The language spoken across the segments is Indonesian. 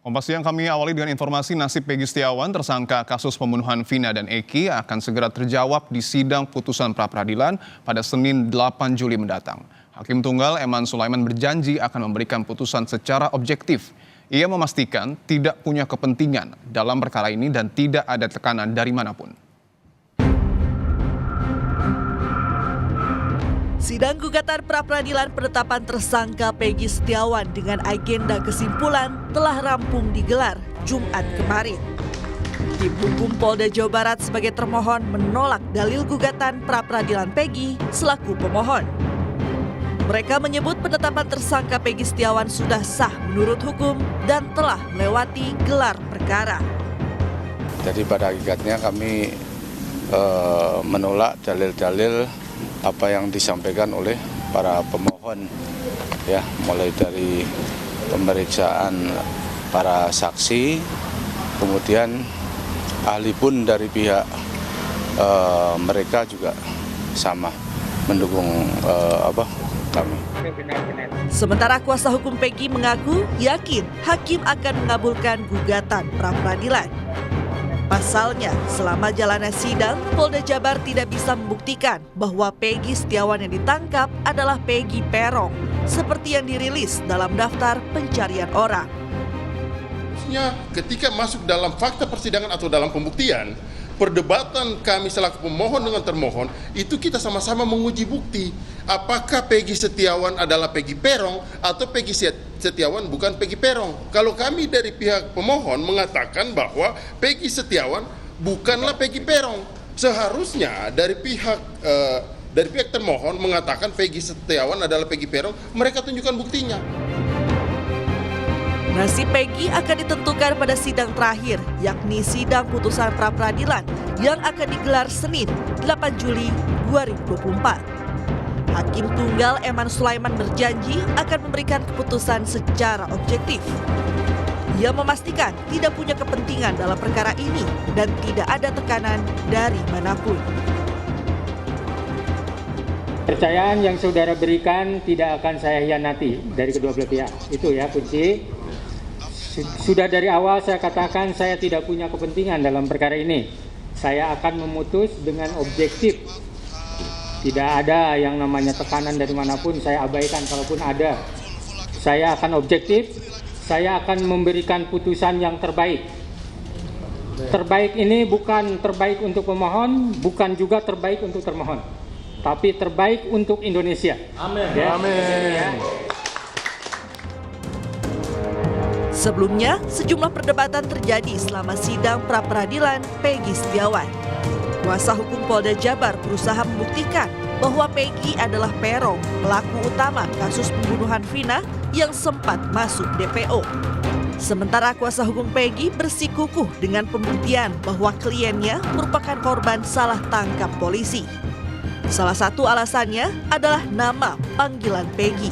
Kompas Siang kami awali dengan informasi nasib Peggy Setiawan, tersangka kasus pembunuhan Vina dan Eki akan segera terjawab di sidang putusan pra-peradilan pada Senin 8 Juli mendatang. Hakim Tunggal Eman Sulaiman berjanji akan memberikan putusan secara objektif. Ia memastikan tidak punya kepentingan dalam perkara ini dan tidak ada tekanan dari manapun. Sidang gugatan pra-peradilan penetapan tersangka Peggy Setiawan dengan agenda kesimpulan telah rampung digelar Jumat kemarin. Tim Hukum Polda Jawa Barat sebagai termohon menolak dalil gugatan pra-peradilan Peggy selaku pemohon. Mereka menyebut penetapan tersangka Peggy Setiawan sudah sah menurut hukum dan telah melewati gelar perkara. Jadi pada hakikatnya kami menolak dalil-dalil apa yang disampaikan oleh para pemohon, ya, mulai dari pemeriksaan para saksi, kemudian ahli pun dari pihak mereka juga sama mendukung kami. Sementara kuasa hukum Peggy mengaku yakin hakim akan mengabulkan gugatan pra-peradilan. Pasalnya, selama jalannya sidang, Polda Jabar tidak bisa membuktikan bahwa Peggy Setiawan yang ditangkap adalah Peggy Peron, seperti yang dirilis dalam daftar pencarian orang. Ketika masuk dalam fakta persidangan atau dalam pembuktian, perdebatan kami selaku pemohon dengan termohon, itu kita sama-sama menguji bukti. Apakah Peggy Setiawan adalah Peggy Peron atau Peggy Setiawan bukan Peggy Peron. Kalau kami dari pihak pemohon mengatakan bahwa Peggy Setiawan bukanlah Peggy Peron, seharusnya dari pihak termohon mengatakan Peggy Setiawan adalah Peggy Peron, mereka tunjukkan buktinya. Nasib Peggy akan ditentukan pada sidang terakhir, yakni sidang putusan pra-peradilan yang akan digelar Senin 8 Juli 2024. Hakim Tunggal Eman Sulaiman berjanji akan memberikan keputusan secara objektif. Ia memastikan tidak punya kepentingan dalam perkara ini dan tidak ada tekanan dari manapun. Kepercayaan yang saudara berikan tidak akan saya hianati dari kedua belah pihak. Itu ya kunci. Sudah dari awal saya katakan saya tidak punya kepentingan dalam perkara ini. Saya akan memutus dengan objektif. Tidak ada yang namanya tekanan dari manapun, saya abaikan kalaupun ada. Saya akan objektif, saya akan memberikan putusan yang terbaik. Terbaik ini bukan terbaik untuk pemohon, bukan juga terbaik untuk termohon. Tapi terbaik untuk Indonesia. Amin. Ya. Amin. Sebelumnya, sejumlah perdebatan terjadi selama sidang pra-peradilan Peggy Setiawan. Kuasa hukum Polda Jabar berusaha membuktikan bahwa Peggy adalah Peron, pelaku utama kasus pembunuhan Vina yang sempat masuk DPO. Sementara kuasa hukum Peggy bersikukuh dengan pembuktian bahwa kliennya merupakan korban salah tangkap polisi. Salah satu alasannya adalah nama panggilan Peggy.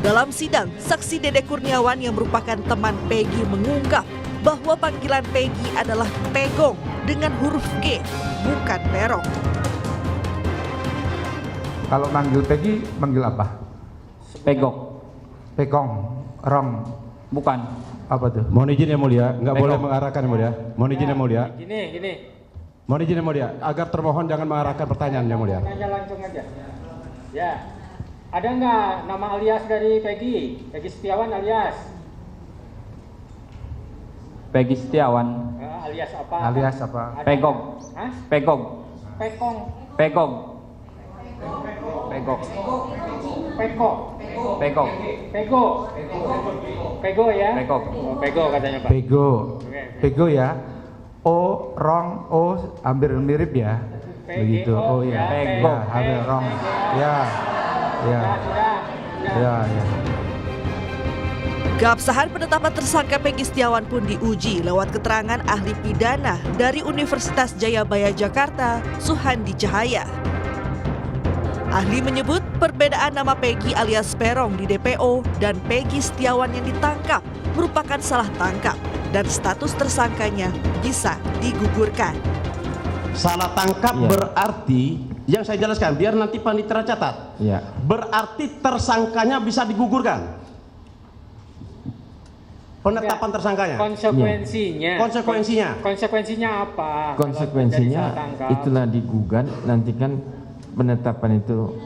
Dalam sidang, saksi Dede Kurniawan yang merupakan teman Peggy mengungkap bahwa panggilan Peggy adalah Pegong dengan huruf G, bukan Peron. Kalau manggil Peggy, manggil apa? Pegong. Pegong, Rong. Bukan. Apa tuh? Mohon izin yang mulia, nggak Pegong. boleh mengarahkan yang mulia. Mohon izin yang mulia. Gini. Mohon izin yang mulia, agar termohon jangan mengarahkan pertanyaan yang mulia. Tanya langsung aja. Ya. Ada nggak nama alias dari Peggy? Peggy Setiawan alias? Peggy Setiawan. Alias apa? Alias apa? Pegong. Hah? Pegong. Pekong. Pegong. Pegong. Peko. Pegong. Pego. Pego ya? Pegong. Oh, Pego katanya Pak. Pego. Pego ya. O, Rong, O hampir mirip ya. Begitu. Oh ya. Pego. Ya, hampir Rong. Ya. Ya. Ya. Keabsahan penetapan tersangka Peggy Setiawan pun diuji lewat keterangan ahli pidana dari Universitas Jayabaya Jakarta, Suhandi Cahaya. Ahli menyebut perbedaan nama Peggy alias Peron di DPO dan Peggy Setiawan yang ditangkap merupakan salah tangkap dan status tersangkanya bisa digugurkan. Salah tangkap berarti, yang saya jelaskan biar nanti panitia catat, berarti tersangkanya bisa digugurkan. penetapan tersangkanya. Konsekuensinya apa? Konsekuensinya itulah digugat, nanti kan penetapan itu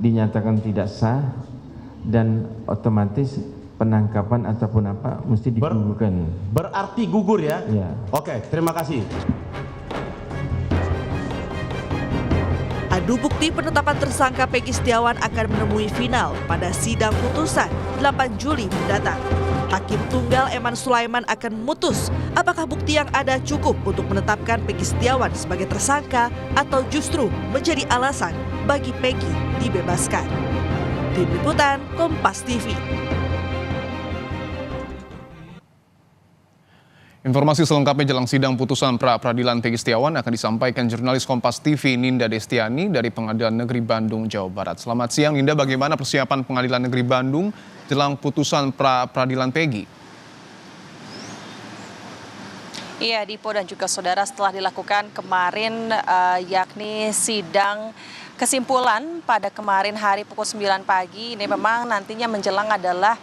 dinyatakan tidak sah dan otomatis penangkapan ataupun apa mesti digugurkan. Berarti gugur ya? Ya. Oke, terima kasih. Adu bukti penetapan tersangka Peggy Setiawan akan menemui final pada sidang putusan 8 Juli mendatang. Hakim Tunggal Eman Sulaiman akan memutus apakah bukti yang ada cukup untuk menetapkan Peggy Setiawan sebagai tersangka atau justru menjadi alasan bagi Peggy dibebaskan. Tim Liputan Kompas TV. Informasi selengkapnya jelang sidang putusan pra-peradilan Peggy Setiawan akan disampaikan jurnalis Kompas TV Ninda Destiani dari Pengadilan Negeri Bandung, Jawa Barat. Selamat siang Ninda, bagaimana persiapan Pengadilan Negeri Bandung jelang putusan pra-peradilan Peggy? Iya, Dipo dan juga saudara, setelah dilakukan kemarin yakni sidang kesimpulan pada kemarin hari pukul 9 pagi, ini memang nantinya menjelang adalah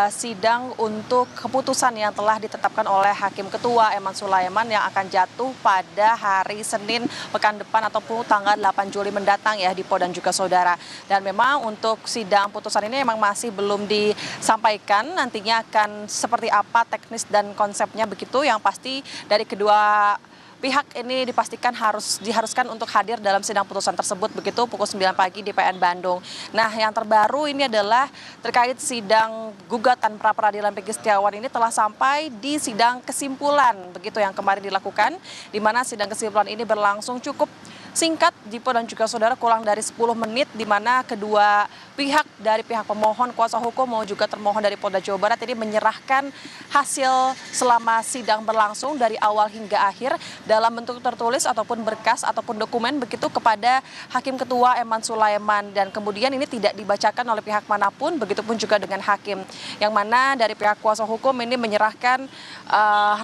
sidang untuk keputusan yang telah ditetapkan oleh Hakim Ketua Eman Sulaiman yang akan jatuh pada hari Senin pekan depan ataupun tanggal 8 Juli mendatang ya Dipo dan juga saudara. Dan memang untuk sidang putusan ini memang masih belum disampaikan nantinya akan seperti apa teknis dan konsepnya begitu, yang pasti dari kedua pihak ini dipastikan diharuskan untuk hadir dalam sidang putusan tersebut begitu pukul 9 pagi di PN Bandung. Nah, yang terbaru ini adalah terkait sidang gugatan pra-peradilan Peggy Setiawan ini telah sampai di sidang kesimpulan begitu yang kemarin dilakukan, di mana sidang kesimpulan ini berlangsung cukup singkat Dipo dan juga saudara, kurang dari 10 menit, di mana kedua pihak dari pihak pemohon, kuasa hukum maupun juga termohon dari Polda Jawa Barat ini menyerahkan hasil selama sidang berlangsung dari awal hingga akhir dalam bentuk tertulis ataupun berkas ataupun dokumen begitu kepada Hakim Ketua Eman Sulaiman, dan kemudian ini tidak dibacakan oleh pihak manapun, begitupun juga dengan hakim, yang mana dari pihak kuasa hukum ini menyerahkan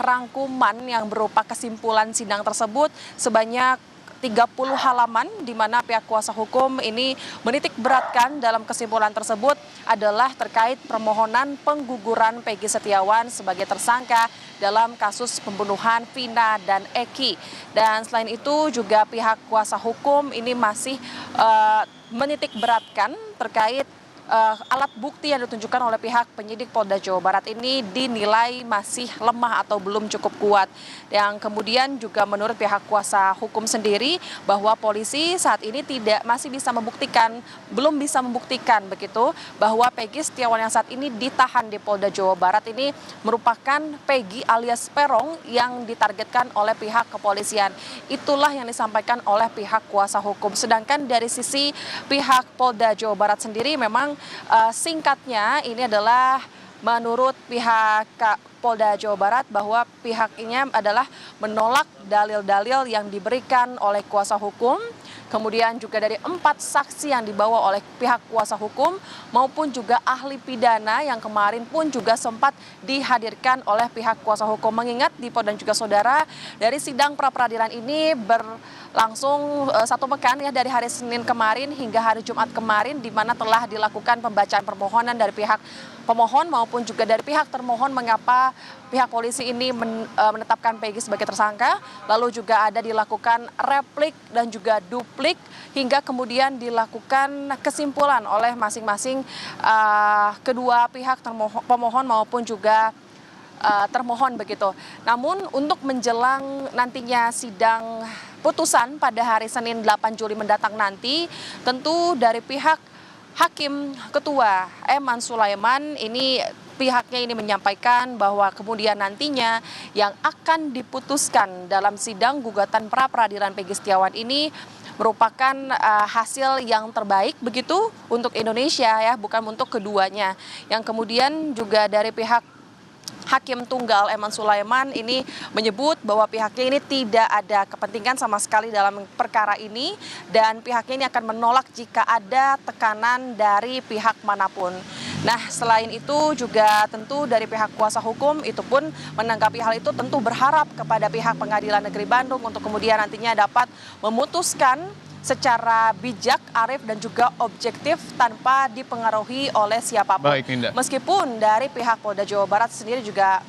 rangkuman yang berupa kesimpulan sidang tersebut sebanyak 30 halaman, di mana pihak kuasa hukum ini menitik beratkan dalam kesimpulan tersebut adalah terkait permohonan pengguguran Peggy Setiawan sebagai tersangka dalam kasus pembunuhan Vina dan Eki. Dan selain itu juga pihak kuasa hukum ini masih menitik beratkan terkait alat bukti yang ditunjukkan oleh pihak penyidik Polda Jawa Barat ini dinilai masih lemah atau belum cukup kuat. Yang kemudian juga menurut pihak kuasa hukum sendiri bahwa polisi saat ini belum bisa membuktikan begitu bahwa Peggy Setiawan yang saat ini ditahan di Polda Jawa Barat ini merupakan Peggy alias Perong yang ditargetkan oleh pihak kepolisian. Itulah yang disampaikan oleh pihak kuasa hukum. Sedangkan dari sisi pihak Polda Jawa Barat sendiri memang singkatnya ini adalah menurut pihak Polda Jawa Barat bahwa pihaknya adalah menolak dalil-dalil yang diberikan oleh kuasa hukum, kemudian juga dari 4 saksi yang dibawa oleh pihak kuasa hukum maupun juga ahli pidana yang kemarin pun juga sempat dihadirkan oleh pihak kuasa hukum. Mengingat Dipo dan juga saudara, dari sidang pra-peradilan ini berlangsung 1 pekan ya, dari hari Senin kemarin hingga hari Jumat kemarin, di mana telah dilakukan pembacaan permohonan dari pihak pemohon maupun juga dari pihak termohon mengapa pihak polisi ini menetapkan Peggy sebagai tersangka, lalu juga ada dilakukan replik dan juga duplik hingga kemudian dilakukan kesimpulan oleh masing-masing kedua pihak pemohon maupun juga termohon begitu. Namun untuk menjelang nantinya sidang putusan pada hari Senin 8 Juli mendatang nanti, tentu dari pihak Hakim Ketua Eman Sulaiman ini pihaknya ini menyampaikan bahwa kemudian nantinya yang akan diputuskan dalam sidang gugatan pra-peradilan Peggy Setiawan ini merupakan hasil yang terbaik begitu untuk Indonesia ya, bukan untuk keduanya. Yang kemudian juga dari pihak Hakim Tunggal Eman Sulaiman ini menyebut bahwa pihaknya ini tidak ada kepentingan sama sekali dalam perkara ini, dan pihaknya ini akan menolak jika ada tekanan dari pihak manapun. Nah, selain itu juga tentu dari pihak kuasa hukum itu pun menanggapi hal itu, tentu berharap kepada pihak Pengadilan Negeri Bandung untuk kemudian nantinya dapat memutuskan secara bijak, arif, dan juga objektif tanpa dipengaruhi oleh siapapun. Baik, Ninda. Meskipun dari pihak Polda Jawa Barat sendiri juga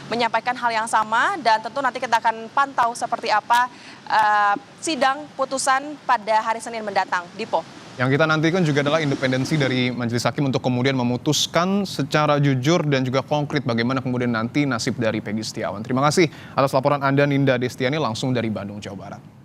menyampaikan hal yang sama, dan tentu nanti kita akan pantau seperti apa sidang putusan pada hari Senin mendatang. Dipo. Yang kita nantikan juga adalah independensi dari majelis hakim untuk kemudian memutuskan secara jujur dan juga konkret bagaimana kemudian nanti nasib dari Peggy Setiawan. Terima kasih atas laporan Anda, Ninda Destiani, langsung dari Bandung, Jawa Barat.